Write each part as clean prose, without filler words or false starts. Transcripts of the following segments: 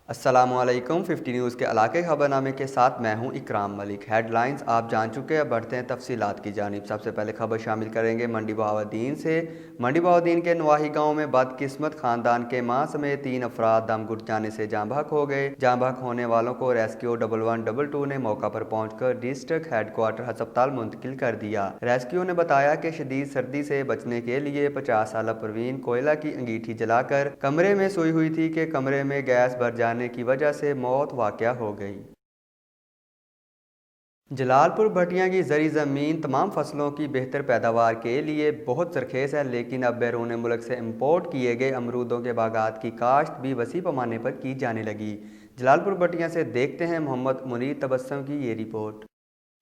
अस्सलामुअलैकुम 50 न्यूज़ के इलाके खबरनामे के साथ मैं हूं इकराम मलिक। हेडलाइंस आप जान चुके हैं, बढ़ते हैं तफसीलात की जानिब। सबसे पहले खबर शामिल करेंगे मंडी बहाउद्दीन से। मंडी बहाउद्दीन के नवाही गांव में बदकिस्मत खानदान के मां समेत 3 अफराद दम घुट जाने से जाँ बहक हो गए। जाँ बहक होने वालों को रेस्क्यू 1122 ने मौका पर पहुंचकर डिस्ट्रिक्ट हेडक्वार्टर अस्पताल मुंतकिल कर दिया। रेस्क्यू ने बताया कि शदीद सर्दी से बचने के लिए 50 साल परवीन कोयला की अंगीठी जलाकर कमरे में सोई हुई थी कि कमरे में गैस भर जाने की वजह से मौत वाक़या हो गई। जलालपुर भटियां की ज़री ज़मीन तमाम फसलों की बेहतर पैदावार के लिए बहुत सरखेज़ है, लेकिन अब बैरून मुल्क से इम्पोर्ट किए गए अमरूदों के बागात की काश्त भी वसी पैमाने पर की जाने लगी। जलालपुर भटियां से देखते हैं मोहम्मद मुनीर तबस्सुम की ये रिपोर्ट।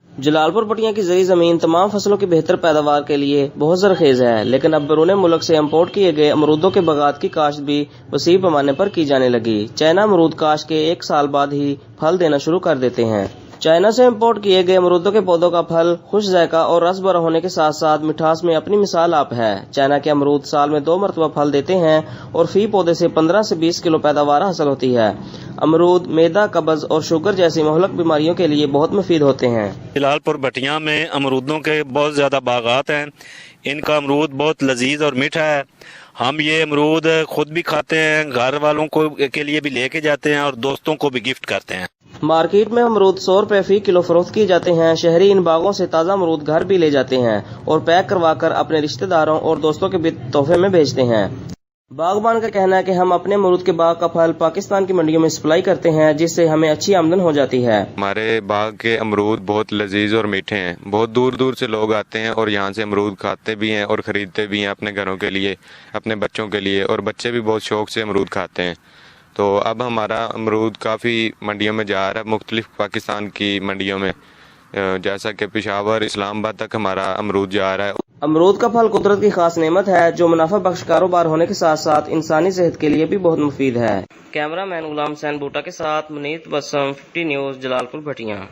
जलालपुर भटियां की ज़री ज़मीन तमाम फसलों की बेहतर पैदावार के लिए बहुत ज़रखेज़ है, लेकिन अब बैरून मुल्क से इम्पोर्ट किए गए अमरूदों के बागात की काश्त भी वसी पैमाने पर की जाने लगी। चाइना अमरूद काश्त के 1 साल बाद ही फल देना शुरू कर देते हैं। चाइना से इम्पोर्ट किए गए अमरूदों के पौधों का फल खुश जायका और रस भरा होने के साथ साथ मिठास में अपनी मिसाल आप है। चाइना के अमरूद साल में 2 मरतबा फल देते हैं और फी पौधे से 15 से 20 किलो पैदावार हासिल होती है। अमरूद मैदा, कब्ज और शुगर जैसी महलक बीमारियों के लिए बहुत मुफीद होते हैं। जलालपुर भटियां में अमरूदों के बहुत ज़्यादा बागात हैं। इनका अमरूद बहुत लजीज और मीठा है। हम ये अमरूद खुद भी खाते हैं, घर वालों को के लिए भी लेके जाते हैं और दोस्तों को भी गिफ्ट करते हैं। मार्केट में अमरूद 100 रुपए फी किलो फरोख्त किए जाते हैं। शहरी इन बागों से ताज़ा अमरूद घर भी ले जाते हैं और पैक करवाकर अपने रिश्तेदारों और दोस्तों के भी तोहफे में भेजते हैं। बागबान का कहना है कि हम अपने अमरूद के बाग का फल पाकिस्तान की मंडियों में सप्लाई करते हैं, जिससे हमें अच्छी आमदन हो जाती है। हमारे बाग के अमरूद बहुत लजीज और मीठे हैं। बहुत दूर दूर से लोग आते हैं और यहाँ से अमरूद खाते भी हैं और ख़रीदते भी हैं अपने घरों के लिए, अपने बच्चों के लिए, और बच्चे भी बहुत शौक से अमरूद खाते हैं। तो अब हमारा अमरूद काफ़ी मंडियों में जा रहा है, मुख्तलिफ पाकिस्तान की मंडियों में, जैसा कि पेशावर, इस्लामाबाद तक हमारा अमरूद जा रहा है। अमरूद का फल कुदरत की खास नेमत है, जो मुनाफा बख्श कारोबार होने के साथ साथ इंसानी सेहत के लिए भी बहुत मुफीद है। कैमरा मैन गुलाम हुसैन बूटा के साथ Munir Tabassum, 50 news, Jalalpur Bhattian.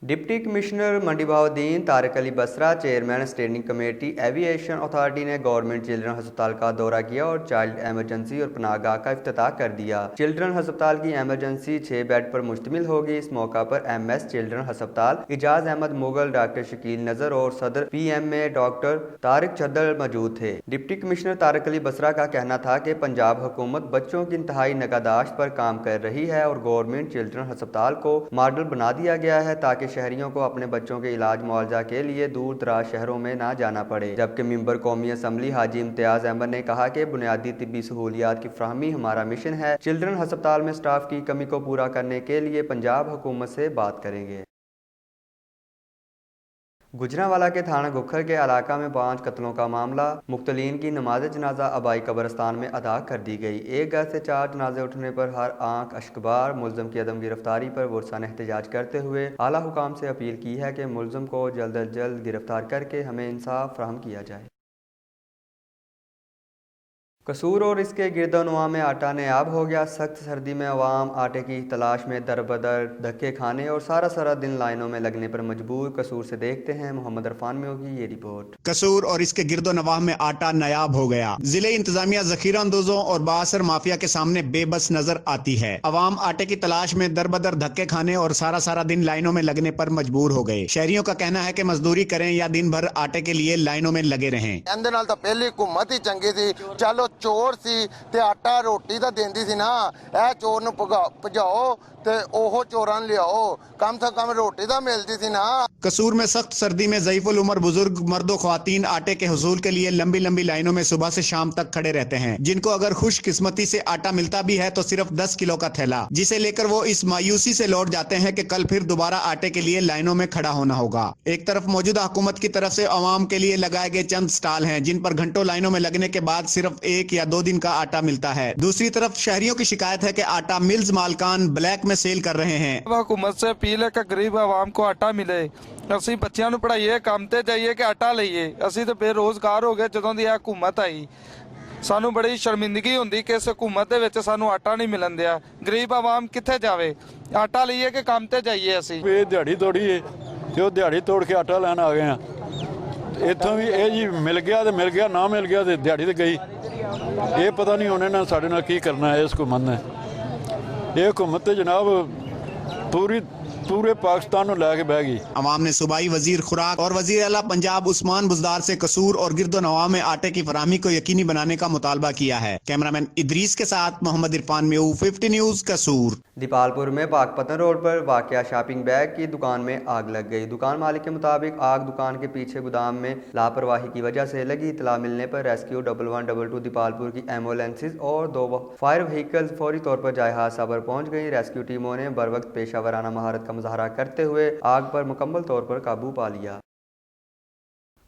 Deputy commissioner Mandi Bahauddin Tariq Ali Basra, chairman standing committee aviation authority ने गवर्नमेंट चिल्ड्रन अस्पताल का दौरा किया और चाइल्ड एमरजेंसी और पनाहगाह का इफ्तिताह कर दिया। चिल्ड्रन अस्पताल की एमरजेंसी 6 बेड पर मुश्तमिल होगी। इस मौका पर MS चिल्ड्रन अस्पताल, इजाज अहमद मुगल, डॉक्टर शकील नजर और सदर PMA डॉक्टर तारिक चद्दर मौजूद थे। डिप्टी कमिश्नर तारिक अली बसरा का कहना था कि पंजाब हुकूमत बच्चों की इंतहाई निगहदाश्त पर काम कर रही है और गवर्नमेंट चिल्ड्रन अस्पताल को मॉडल बना दिया गया है ताकि शहरियों को अपने बच्चों के इलाज मुआवजा के लिए दूर दराज शहरों में ना जाना पड़े। जबकि मेंबर कौमी असम्बली हाजी इम्तियाज अहमद ने कहा कि बुनियादी तिब्बी सहूलियात की फ्राहमी हमारा मिशन है। चिल्ड्रन अस्पताल में स्टाफ की कमी को पूरा करने के लिए पंजाब हुकूमत से बात करेंगे। गुजरांवाला के थाना गुखर के इलाका में 5 कत्लों का मामला। मुख्तलीन की नमाज जनाजा आबाई कब्रिस्तान में अदा कर दी गई। एक घर से 4 जनाजे उठने पर हर आंख अश्कबार। मुल्ज़िम की अदम गिरफ्तारी पर वरसा ने एहतजाज करते हुए आला हुकाम से अपील की है कि मुल्ज़िम को जल्द अज जल्द गिरफ्तार करके हमें इंसाफ फराहम किया जाए। कसूर और इसके गिरदोनवा में आटा नायाब हो गया। सख्त सर्दी में अवाम आटे की तलाश में दर बदर धक्के खाने और सारा दिन लाइनों में लगने पर मजबूर। कसूर से देखते हैं मोहम्मद इरफान में होगी ये रिपोर्ट। कसूर और इसके गिरदोनवाह में आटा नायाब हो गया। जिले इंतजामिया जखीरा अंदोजों और बासर माफिया के सामने बेबस नजर आती है। अवाम आटे की तलाश में दर बदर धक्के खाने और सारा दिन लाइनों में लगने पर मजबूर हो गए। शहरियों का कहना है कि मजदूरी करें या दिन भर आटे के लिए लाइनों में लगे रहें। पहली हुकूमत ही चंगी थी। चलो चोर सी ते आटा रोटी तो देंदी सी ना, ए चोर नूं भजाओ ते ओहो चोरां लियाओ, कम से कम रोटी तो मिलती थी ना। कसूर में सख्त सर्दी में ज़ईफुल उमर बुजुर्ग मर्दो ख्वातीन आटे के हुसूल के लिए लंबी लाइनों में सुबह से शाम तक खड़े रहते हैं, जिनको अगर खुशकिस्मती से आटा मिलता भी है तो सिर्फ 10 किलो का थैला, जिसे लेकर वो इस मायूसी से लौट जाते हैं कि कल फिर दोबारा आटे के लिए लाइनों में खड़ा होना होगा। एक तरफ मौजूदा हुकूमत की तरफ से अवाम के लिए लगाए गए चंद स्टॉल हैं, जिन पर घंटों लाइनों में लगने के बाद सिर्फ 1 या 2 दिन का आटा मिलता है। दूसरी तरफ शहरियों की शिकायत है कि आटा मिल्स मालकान ब्लैक में सेल कर रहे हैं। हुकूमत से अपील है कि गरीब आवाम को आटा मिले। ਅਸੀਂ ਬੱਚਿਆਂ ਨੂੰ ਪੜ੍ਹਾਈਏ, ਕੰਮ ਤੇ ਜਾਈਏ ਕਿ ਆਟਾ ਲਈਏ। ਅਸੀਂ ਤਾਂ ਬੇਰੋਜ਼ਗਾਰ ਹੋ ਗਏ ਜਦੋਂ ਦੀ ਇਹ ਹਕੂਮਤ ਆਈ। ਸਾਨੂੰ ਬੜੀ ਸ਼ਰਮਿੰਦਗੀ ਹੁੰਦੀ ਕਿ ਇਸ ਹਕੂਮਤ ਦੇ ਵਿੱਚ ਸਾਨੂੰ ਆਟਾ ਨਹੀਂ ਮਿਲਣ ਦਿਆ। ਗਰੀਬ ਆਵਾਮ ਕਿੱਥੇ ਜਾਵੇ? ਆਟਾ ਲਈਏ ਕਿ ਕੰਮ ਤੇ ਜਾਈਏ? ਅਸੀਂ ਇਹ ਦਿਹਾੜੀ ਤੋੜੀ ਏ ਤੇ ਉਹ ਦਿਹਾੜੀ ਤੋੜ ਕੇ ਆਟਾ ਲੈਣ ਆ ਗਏ ਆ। ਇੱਥੋਂ ਵੀ ਇਹ ਜੀ ਮਿਲ ਗਿਆ ਤੇ ਮਿਲ ਗਿਆ, ਨਾ ਮਿਲ ਗਿਆ ਤੇ ਦਿਹਾੜੀ ਤੇ ਗਈ। ਇਹ ਪਤਾ ਨਹੀਂ ਹੁਣ ਇਹਨਾਂ ਸਾਡੇ ਨਾਲ ਕੀ ਕਰਨਾ ਹੈ ਇਸ ਹਕੂਮਤ ਨੇ। ਇਹ हुकूमत ते जनाब पूरे पाकिस्तान ਨੂੰ ਲੈ ਕੇ ਬਹਿ ਗਈ। अवाम ने सूबाई वजीर खुराक और वजीर आला पंजाब उस्मान बुजदार से कसूर और गिरदो नवा में आटे की फराहमी को यकीनी बनाने का मुतालबा किया है। कैमरामैन इदरीस के साथ मोहम्मद इरफान मेऊ, 50 न्यूज कसूर। दीपालपुर में पाकपतन रोड पर वाकया शॉपिंग बैग की दुकान में आग लग गई। दुकान मालिक के मुताबिक आग दुकान के पीछे गोदाम में लापरवाही की वजह से लगी। इतला मिलने पर रेस्क्यू 1112 दीपालपुर की एम्बुलेंसेज और 2 फायर व्हीकल्स फौरी तौर पर जाए हादसा पर पहुंच गई। रेस्क्यू टीमों ने बर वक्त पेशावराना महारत का मुजाहरा करते हुए आग पर मुकम्मल तौर पर काबू पा लिया।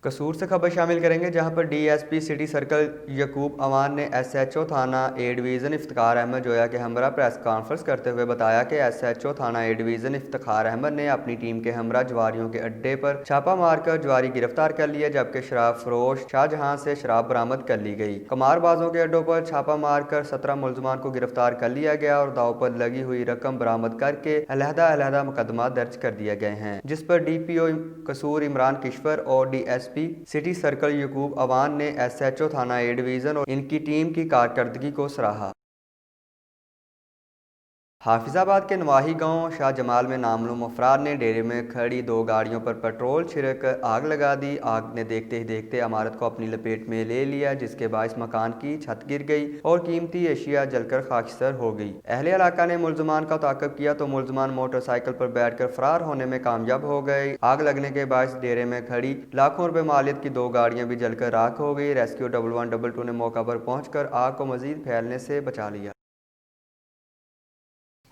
कसूर से खबर शामिल करेंगे, जहां पर डीएसपी सिटी सर्कल यकूब अवान ने एसएचओ थाना ए डिवीज़न इफ्तिखार अहमद जोया के हमरा प्रेस कॉन्फ्रेंस करते हुए बताया कि एसएचओ थाना ए डिवीज़न इफ्तिखार अहमद ने अपनी टीम के हमरा जवारियों के अड्डे पर छापा मारकर जवारी गिरफ्तार कर लिए, जबकि शराब फरोश शाहजहां से शराब बरामद कर ली गई। कमारबाजों के अड्डों पर छापा मारकर 17 मुलजमान को गिरफ्तार कर लिया गया और दाव पर लगी हुई रकम बरामद करके अलहदा मुकदमा दर्ज कर दिए गए हैं, जिस पर डीपीओ कसूर इमरान किश्वर और डीएसपी सिटी सर्कल यकूब अवान ने एसएचओ थाना ए डिवीज़न और इनकी टीम की कारकर्दगी को सराहा। हाफिजाबाद के नवाही गांव शाह जमाल में नामलूम अफराद ने डेरे में खड़ी 2 गाड़ियों पर पेट्रोल छिड़क आग लगा दी। आग ने देखते ही देखते इमारत को अपनी लपेट में ले लिया, जिसके बायस मकान की छत गिर गई और कीमती एशिया जलकर खाकसर हो गई। अहले इलाका ने मुलजमान का ताक़ब किया तो मुलजमान मोटरसाइकिल पर बैठकर फरार होने में कामयाब हो गए। आग लगने के बायस डेरे में खड़ी लाखों रुपए मालियत की 2 गाड़ियां भी जलकर राख हो गई। रेस्क्यू 1112 ने मौका पर पहुंचकर आग को मजीद फैलने से बचा लिया।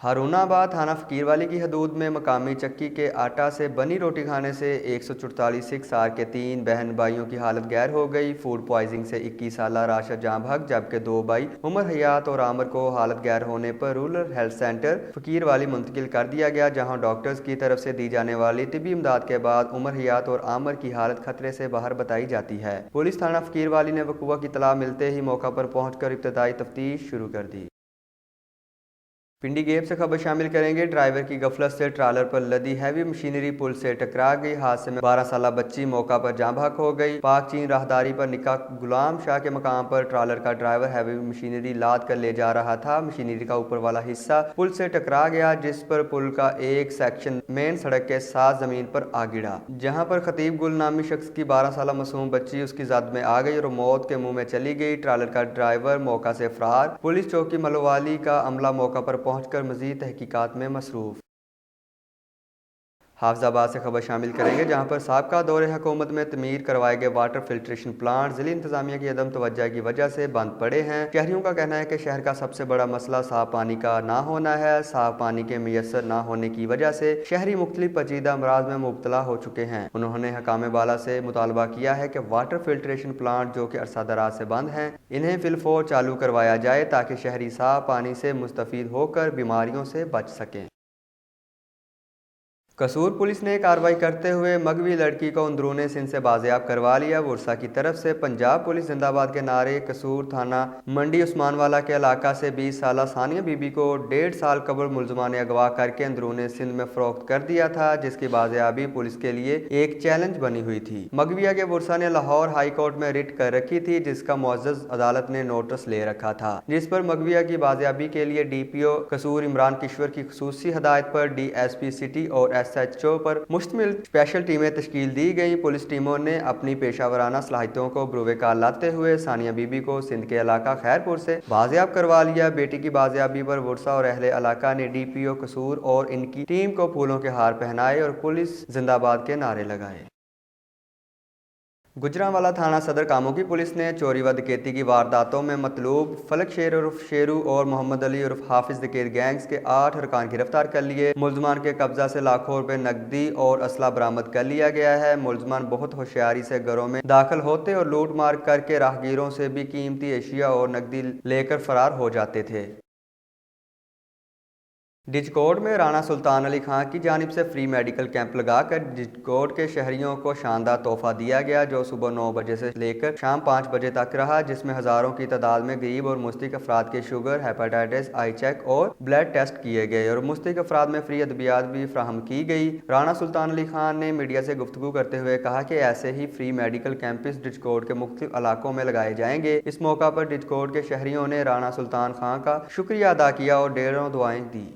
हारूनाबाद थाना फकीरवाली की हदूद में मकामी चक्की के आटा से बनी रोटी खाने से 144 साल के 3 बहन भाइयों की हालत गैर हो गई। फूड पॉइजनिंग से 21 साला राशिद जाँ भग, जबकि 2 भाई उमर हयात और आमर को हालत गैर होने पर रूरल हेल्थ सेंटर फकीरवाली मुंतकिल कर दिया गया, जहां डॉक्टर्स की तरफ से दी जाने वाली तिबी इमदाद के बाद उमर हयात और आमर की हालत खतरे से बाहर बताई जाती है। पुलिस थाना फकीरवाली ने वकूआ की इत्तला मिलते ही मौका पर पहुंचकर इब्तदाई तफ्तीश शुरू कर दी। पिंडी गेप से खबर शामिल करेंगे, ड्राइवर की गफलत से ट्रालर पर लदी हैवी मशीनरी पुल से टकरा गई। हादसे में 12 साला बच्ची मौका पर जाँ भाग हो गई। पाक चीन राहदारी पर निका गुलाम शाह के मकाम पर ट्रालर का ड्राइवर हैवी मशीनरी लाद कर ले जा रहा था। मशीनरी का ऊपर वाला हिस्सा पुल से टकरा गया, जिस पर पुल का एक सेक्शन मेन सड़क के साथ जमीन पर आ गिरा, जहाँ पर खतीब गुल नामी शख्स की 12 साला मासूम बच्ची उसकी जद में आ गई और मौत के मुंह में चली गई। ट्रालर का ड्राइवर मौका से फरार। पुलिस चौकी मलोवाली का अमला मौका पर पहुंचकर मजीद तहकीकात में मसरूफ। हाफिजाबाद से खबर शामिल करेंगे, जहां पर साबका दौरे हुकूमत में तमीर करवाए गए वाटर फिल्ट्रेशन प्लांट जिली इंतजामिया की अदम तवज्जो की वजह से बंद पड़े हैं। शहरियों का कहना है कि शहर का सबसे बड़ा मसला साफ पानी का ना होना है। साफ पानी के मैसर ना होने की वजह से शहरी मुख्तलिफ पेचीदा अमराज में मुब्तला हो चुके हैं। उन्होंने हकाम बाला से मुतालबा किया है कि वाटर फिल्ट्रेशन प्लांट जो कि अरसा दराज से बंद हैं, इन्हें फिलफौर चालू करवाया जाए ताकि शहरी साफ पानी से मुस्तफीद होकर बीमारियों से बच सकें। कसूर पुलिस ने कार्रवाई करते हुए मगवी लड़की को अंदरूने सिंध से बाजियाब करवा लिया। वर्षा की तरफ से पंजाब पुलिस जिंदाबाद के नारे कसूर थाना मंडी उस्मानवाला के इलाका से 20 साला सानिया बीबी को 1.5 साल कबल मुलजमान ने अगवा करके अंदरूने सिंध में फरोख्त कर दिया था, जिसकी बाजियाबी पुलिस के लिए एक चैलेंज बनी हुई थी। मगविया के वर्षा ने लाहौर हाई कोर्ट में रिट कर रखी थी, जिसका मुअज़्ज़ज़ अदालत ने नोटिस ले रखा था, जिस पर मगविया की बाजियाबी के लिए डीपीओ कसूर इमरान किश्वर की खुसूसी हदायत पर डीएसपी सिटी और एसएचओ पर मुश्तमिल स्पेशल टीमें तश्कील दी गई। पुलिस टीमों ने अपनी पेशावराना सलाहियतों को बुरुए कार लाते हुए सानिया बीबी को सिंध के इलाका खैरपुर से बाजियाब करवा लिया। बेटी की बाजियाबी पर वर्षा और अहले इलाका ने डीपीओ कसूर और इनकी टीम को फूलों के हार पहनाए और पुलिस जिंदाबाद के नारे लगाए। गुजरांवाला थाना सदर कामों की पुलिस ने चोरी व डकैती की वारदातों में मतलूब फलक शेर उर्फ शेरू और मोहम्मद अली उर्फ हाफिज डकैत गैंग्स के 8 अरकान गिरफ्तार कर लिए। मुलजमान के कब्जा से लाखों रुपए नकदी और असला बरामद कर लिया गया है। मुलजमान बहुत होशियारी से घरों में दाखिल होते और लूट मार करके राहगीरों से भी कीमती एशिया और नकदी लेकर फरार हो जाते थे। डिजकोट में राणा सुल्तान अली खां की जानिब से फ्री मेडिकल कैंप लगाकर डिजकोट के शहरियों को शानदार तोहफा दिया गया, जो सुबह 9 बजे से लेकर शाम 5 बजे तक रहा, जिसमें हजारों की तादाद में गरीब और मुस्तक अफराद के शुगर, हेपेटाइटिस, आई चेक और ब्लड टेस्ट किए गए और मुस्तक अफराद में फ्री अद्वियात भी फ्राहम की गई। राणा सुल्तान अली खान ने मीडिया से गुफ्तगू करते हुए कहा कि ऐसे ही फ्री मेडिकल कैंपस डिजकोट के मुख्तलिफ इलाकों में लगाए जाएंगे। इस मौका पर डिजकोट के शहरियों ने राणा सुल्तान खां का शुक्रिया अदा किया और ढेरों दुआएं दी।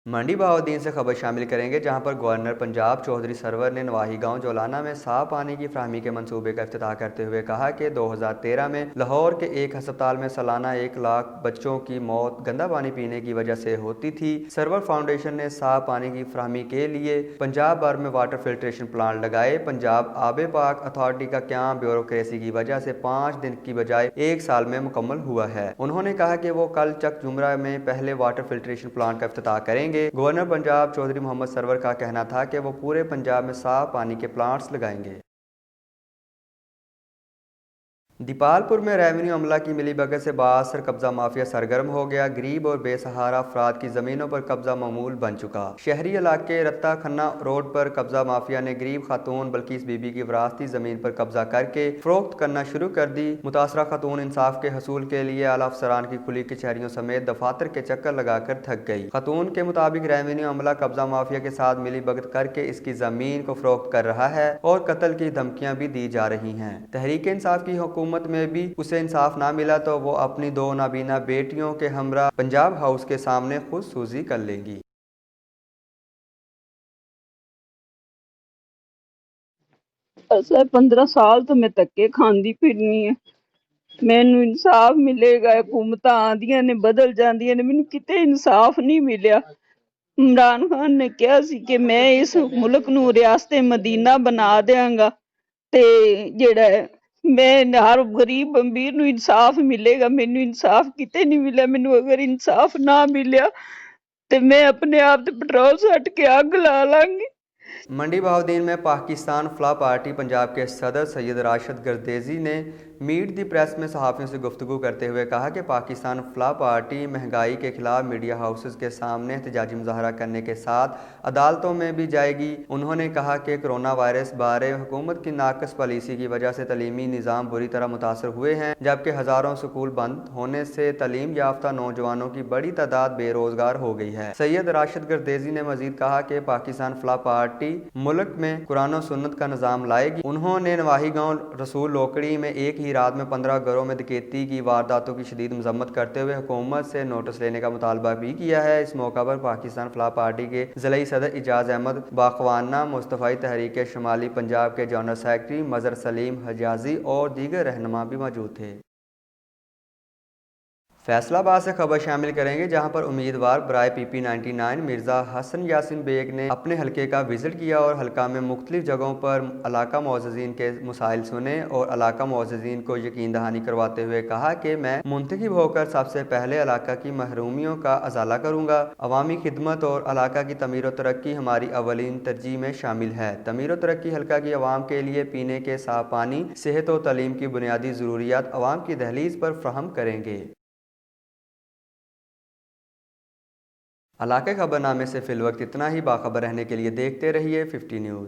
मंडी बहाउद्दीन से खबर शामिल करेंगे, जहां पर गवर्नर पंजाब चौधरी सरवर ने नवाही गांव जोलाना में साफ पानी की फ्राहमी के मंसूबे का इफ्तिताह करते हुए कहा कि 2013 में लाहौर के एक अस्पताल में सालाना 1 लाख बच्चों की मौत गंदा पानी पीने की वजह से होती थी। सरवर फाउंडेशन ने साफ पानी की फ्राहमी के लिए पंजाब भर में वाटर फिल्ट्रेशन प्लांट लगाए। पंजाब आबे पाक अथॉरिटी का क्याम ब्यूरोक्रेसी की वजह से 5 दिन की बजाय 1 साल में मुकम्मल हुआ है। उन्होंने कहा कि वो कल चक जुमरा में पहले वाटर फिल्ट्रेशन प्लांट का इफ्तिताह करेंगे। गवर्नर पंजाब चौधरी मोहम्मद सरवर का कहना था कि वो पूरे पंजाब में साफ पानी के प्लांट्स लगाएंगे। दीपालपुर में रेवेन्यू अमला की मिलीभगत से बासर कब्जा माफिया सरगर्म हो गया। गरीब और बेसहारा अफराद की जमीनों पर कब्जा मामूल बन चुका। शहरी इलाके रत्ता खन्ना रोड पर कब्जा माफिया ने गरीब खातून बल्किस बीबी की विरासती जमीन पर कब्जा करके फरोख्त करना शुरू कर दी। मुतासरा खातून इंसाफ के हसूल के लिए आला अफसरान की खुली कचहरियों समेत दफातर के चक्कर लगाकर थक गई। खातून के मुताबिक रेवेन्यू अमला कब्जा माफिया के साथ मिलीभगत करके इसकी जमीन को फरोख्त कर रहा है और कत्ल की धमकियां भी दी जा रही हैं। तहरीक इंसाफ की हुकूमत में भी उसे इंसाफ ना मिला तो वो अपनी 2 नाबीना बेटियों के हमरा पंजाब हाउस के सामने खुदसूजी कर लेंगी। असा 15 साल तो मैं धक्के खांदी फिरनी है। मैनू इंसाफ मिलेगा, हुकूमत आंदियां ने बदल जांदियां ने, मैनू किते इंसाफ नहीं मिलिया। इमरान खान ने कहा सी कि मैं इस मुल्क नू रियासत मदीना बना देंगा ते जेड़ा मैं हर गरीब अमीर नू इंसाफ मिलेगा। मैनू इंसाफ किते नहीं मिला। मैनू अगर इंसाफ ना मिलिया ते मैं अपने आप ते पेट्रोल सट के अग ला लांगी। मंडी बहाउद्दीन में पाकिस्तान फलाह पार्टी पंजाब के सदर सैयद राशिद गर्देजी ने मीट दी प्रेस में सहाफ़ियों से गुफ्तगू करते हुए कहा कि पाकिस्तान फलाह पार्टी महंगाई के खिलाफ मीडिया हाउसेस के सामने एहतजाजी मुजाहरा करने के साथ अदालतों में भी जाएगी। उन्होंने कहा कि कोरोना वायरस बारे हुकूमत की नाकस पॉलिसी की वजह से तलीमी निज़ाम बुरी तरह मुतासर हुए हैं, जबकि हज़ारों स्कूल बंद होने से तलीम याफ्ता नौजवानों की बड़ी तादाद बेरोजगार हो गई है। सैयद राशिद गर्देजी ने मजीद कहा कि पाकिस्तान फलाह पार्टी मुल्क में कुरान और सुन्नत का निज़ाम लाएगी। उन्होंने नवाही गांव रसूल लोकड़ी में एक ही रात में 15 घरों में डकैती की वारदातों की शदीद मजम्मत करते हुए हुकूमत से नोटिस लेने का मुतालबा भी किया है। इस मौका पर पाकिस्तान फलाह पार्टी के ज़िलाई सदर इजाज़ अहमद बाखवाना, मुस्तफ़ाई तहरीक शुमाली पंजाब के जनरल सेक्रेटरी मज़हर सलीम हजाजी और दीगर रहनुमा भी मौजूद थे। फैसलाबाद से खबर शामिल करेंगे, जहां पर उम्मीदवार बराए PP99 मिर्ज़ा हसन यासिन बेग ने अपने हलके का विजिट किया और हलका में मुख्तलिफ जगहों पर इलाका मुअज़्ज़िज़ीन के मसाइल सुने और इलाका मुअज़्ज़िज़ीन को यकीन दहानी करवाते हुए कहा कि मैं मुंतखब होकर सबसे पहले इलाका की महरूमियों का अजाला करूँगा। अवामी खिदमत और इलाका की तमीर व तरक्की हमारी अवलीन तरजीह में शामिल है। तमीर व तरक्की हलका की अवाम के लिए पीने के साफ पानी, सेहत और तालीम की बुनियादी ज़रूरियात अवाम की दहलीज पर फ्राहम करेंगे। इलाके खबरनामे से फिल वक्त इतना ही। बाखबर रहने के लिए देखते रहिए 50 न्यूज़।